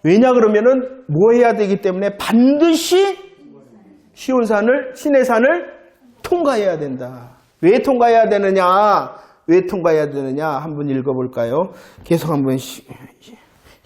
왜냐 그러면은 뭐 해야 되기 때문에 반드시 시내산을 통과해야 된다. 왜 통과해야 되느냐? 한번 읽어볼까요? 계속 한번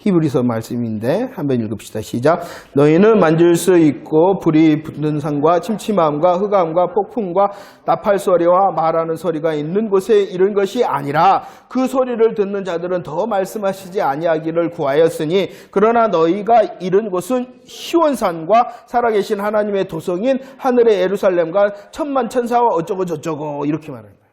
히브리서 말씀인데 한번 읽읍시다. 시작. 너희는 만질 수 있고 불이 붙는 산과 침침함과 흑암과 폭풍과 나팔 소리와 말하는 소리가 있는 곳에 이른 것이 아니라 그 소리를 듣는 자들은 더 말씀하시지 아니하기를 구하였으니 그러나 너희가 이른 곳은 시온산과 살아계신 하나님의 도성인 하늘의 예루살렘과 천만 천사와 어쩌고 저쩌고 이렇게 말합니다.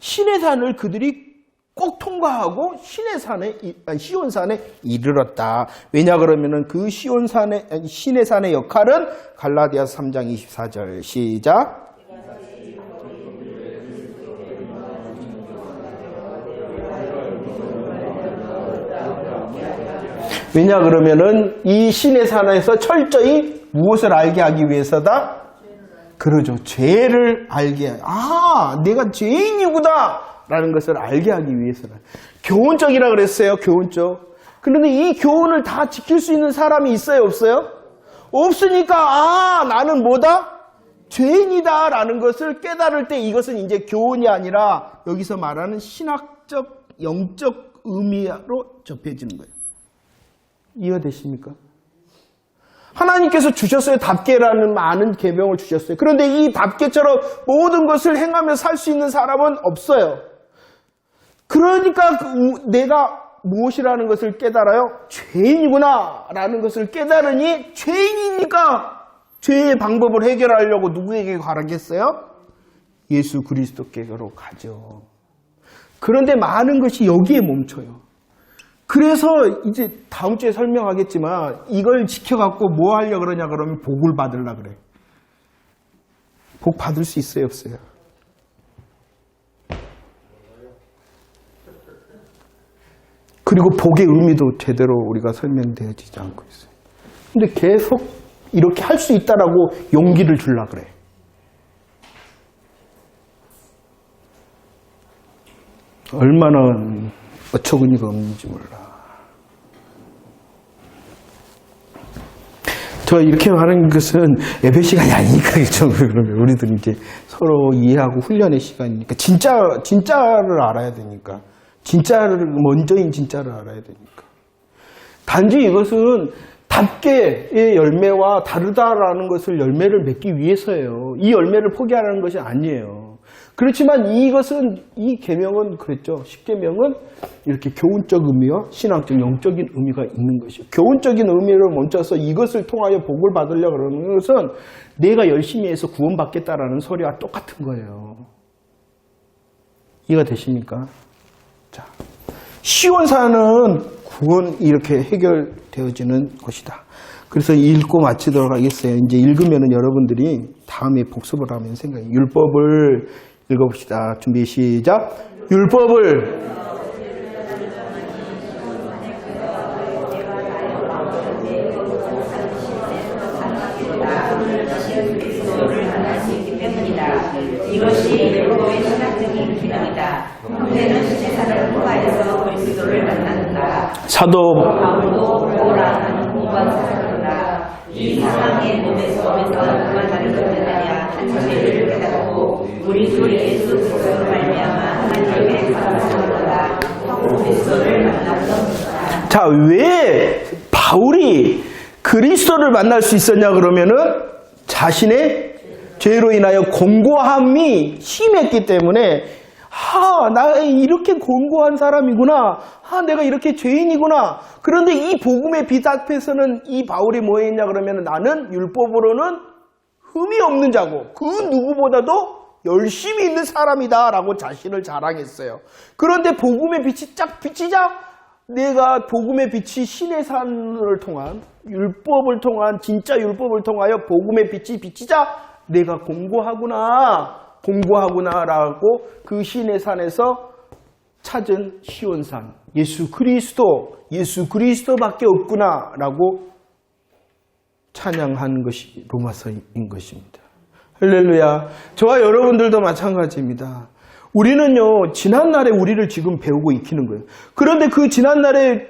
시내산을 그들이 꼭 통과하고 시온산에 이르렀다. 왜냐 그러면은 그 시내산의 역할은 갈라디아서 3장 24절 시작. 왜냐 그러면은 이 시내산에서 철저히 무엇을 알게 하기 위해서다? 그러죠. 죄를 알게 내가 죄인이구나 라는 것을 알게 하기 위해서는 교훈적이라 그랬어요. 교훈적. 그런데 이 교훈을 다 지킬 수 있는 사람이 있어요? 없어요? 없으니까 나는 뭐다? 죄인이다 라는 것을 깨달을 때 이것은 이제 교훈이 아니라 여기서 말하는 신학적 영적 의미로 접해지는 거예요. 이해되십니까? 하나님께서 주셨어요. 답계라는 많은 계명을 주셨어요. 그런데 이 답계처럼 모든 것을 행하며 살 수 있는 사람은 없어요. 그러니까 내가 무엇이라는 것을 깨달아요? 죄인이구나 라는 것을 깨달으니 죄인이니까 죄의 방법을 해결하려고 누구에게 가라겠어요? 예수 그리스도께로 가죠. 그런데 많은 것이 여기에 멈춰요. 그래서 이제 다음 주에 설명하겠지만 이걸 지켜갖고 뭐 하려고 그러냐 그러면 복을 받으려고 그래. 복 받을 수 있어요? 없어요? 그리고 복의 의미도 제대로 우리가 설명되어지지 않고 있어요. 근데 계속 이렇게 할 수 있다라고 용기를 주려고 그래. 얼마나 어처구니가 없는지 몰라. 저 이렇게 말하는 것은 예배 시간이 아니니까 그러면 우리들은 이제 서로 이해하고 훈련의 시간이니까 진짜를 알아야 되니까 먼저인 진짜를 알아야 되니까. 단지 이것은 답계의 열매와 다르다라는 것을 열매를 맺기 위해서예요. 이 열매를 포기하라는 것이 아니에요. 그렇지만 이 계명은 그랬죠. 10계명은 이렇게 교훈적 의미와 신앙적 영적인 의미가 있는 것이에요. 교훈적인 의미를 멈춰서 이것을 통하여 복을 받으려고 그러는 것은 내가 열심히 해서 구원받겠다라는 소리와 똑같은 거예요. 이해가 되십니까? 자, 시온산은 구원 이렇게 해결되어지는 것이다. 그래서 읽고 마치도록 하겠어요. 이제 읽으면은 여러분들이 다음에 복습을 하면 생각해요. 율법을 읽어봅시다. 준비 시작. 율법을 이것이 율법의 신학적인 기능이다. 형제는 세상을 통하여서 그리스도를 만난다. 사도 바울도 보라 하는 공부한 사람이다. 이 사랑의 몸에서 그만 다른 것이냐 한 죄를 깨닫고 우리 주 예수 그리스도로 말미암아 하나님의 사랑으로다. 그리스도를 만났던. 자, 왜 바울이 그리스도를 만날 수 있었냐 그러면은 자신의 죄로 인하여 곤고함이 심했기 때문에 나 이렇게 곤고한 사람이구나. 내가 이렇게 죄인이구나. 그런데 이 복음의 빛 앞에서는 이 바울이 뭐 했냐 그러면 나는 율법으로는 흠이 없는 자고 그 누구보다도 열심히 있는 사람이다 라고 자신을 자랑했어요. 그런데 복음의 빛이 쫙 비치자 내가 복음의 빛이 신의 산을 통한 율법을 통한 진짜 율법을 통하여 복음의 빛이 비치자 내가 공고하구나라고 그 신의 산에서 찾은 시온산 예수 그리스도밖에 없구나라고 찬양한 것이 로마서인 것입니다. 할렐루야. 저와 여러분들도 마찬가지입니다. 우리는요, 지난날에 우리를 지금 배우고 익히는 거예요. 그런데 그 지난날에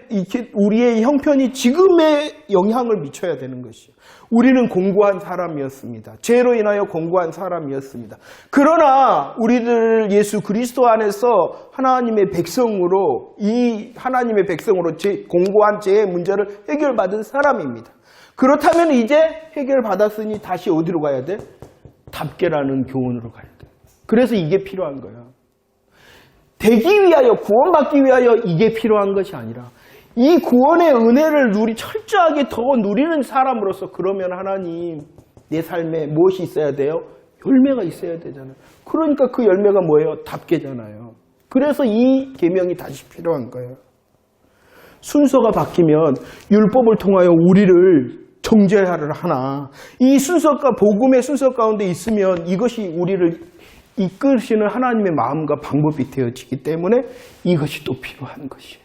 우리의 형편이 지금의 영향을 미쳐야 되는 것이요. 우리는 공고한 사람이었습니다. 죄로 인하여 공고한 사람이었습니다. 그러나 우리들 예수 그리스도 안에서 하나님의 백성으로 공고한 죄의 문제를 해결받은 사람입니다. 그렇다면 이제 해결받았으니 다시 어디로 가야 돼? 답계라는 교훈으로 가야 돼. 그래서 이게 필요한 거야. 되기 위하여, 구원받기 위하여 이게 필요한 것이 아니라 이 구원의 은혜를 철저하게 더 누리는 사람으로서 그러면 하나님 내 삶에 무엇이 있어야 돼요? 열매가 있어야 되잖아요. 그러니까 그 열매가 뭐예요? 답계잖아요. 그래서 이 계명이 다시 필요한 거예요. 순서가 바뀌면 율법을 통하여 우리를 정죄하려 하나 이 순서가 복음의 순서 가운데 있으면 이것이 우리를 이끄시는 하나님의 마음과 방법이 되어지기 때문에 이것이 또 필요한 것이에요.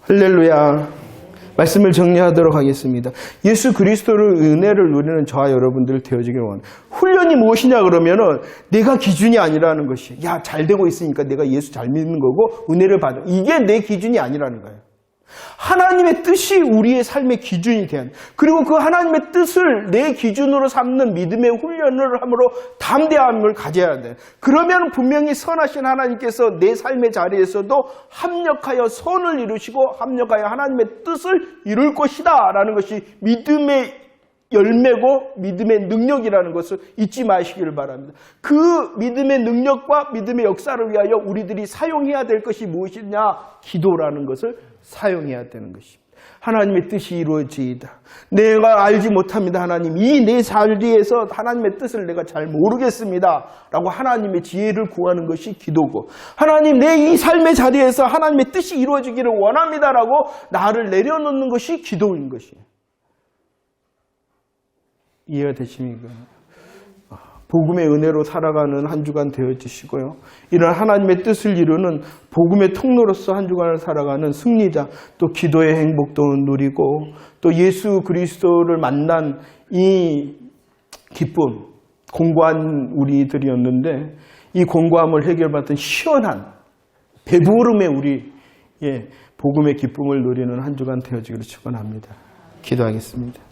할렐루야. 말씀을 정리하도록 하겠습니다. 예수 그리스도를 은혜를 누리는 저와 여러분들 되어지길 원합니다. 훈련이 무엇이냐 그러면은 내가 기준이 아니라는 것이에요. 잘 되고 있으니까 내가 예수 잘 믿는 거고 은혜를 받아. 이게 내 기준이 아니라는 거예요. 하나님의 뜻이 우리의 삶의 기준이 된 그리고 그 하나님의 뜻을 내 기준으로 삼는 믿음의 훈련을 함으로 담대함을 가져야 돼. 그러면 분명히 선하신 하나님께서 내 삶의 자리에서도 합력하여 선을 이루시고 합력하여 하나님의 뜻을 이룰 것이다 라는 것이 믿음의 열매고 믿음의 능력이라는 것을 잊지 마시기를 바랍니다. 그 믿음의 능력과 믿음의 역사를 위하여 우리들이 사용해야 될 것이 무엇이냐? 기도라는 것을 사용해야 되는 것입니다. 하나님의 뜻이 이루어지이다. 내가 알지 못합니다. 하나님, 이 내 자리에서 하나님의 뜻을 내가 잘 모르겠습니다. 라고 하나님의 지혜를 구하는 것이 기도고, 하나님, 내 이 삶의 자리에서 하나님의 뜻이 이루어지기를 원합니다. 라고 나를 내려놓는 것이 기도인 것이에요. 이해가 되십니까? 복음의 은혜로 살아가는 한 주간 되어주시고요. 이런 하나님의 뜻을 이루는 복음의 통로로서 한 주간을 살아가는 승리자, 또 기도의 행복도 누리고 또 예수 그리스도를 만난 이 기쁨, 공고한 우리들이었는데 이 공고함을 해결받은 시원한 배부름의 우리 복음의 기쁨을 누리는 한 주간 되어지기를 축원합니다. 기도하겠습니다.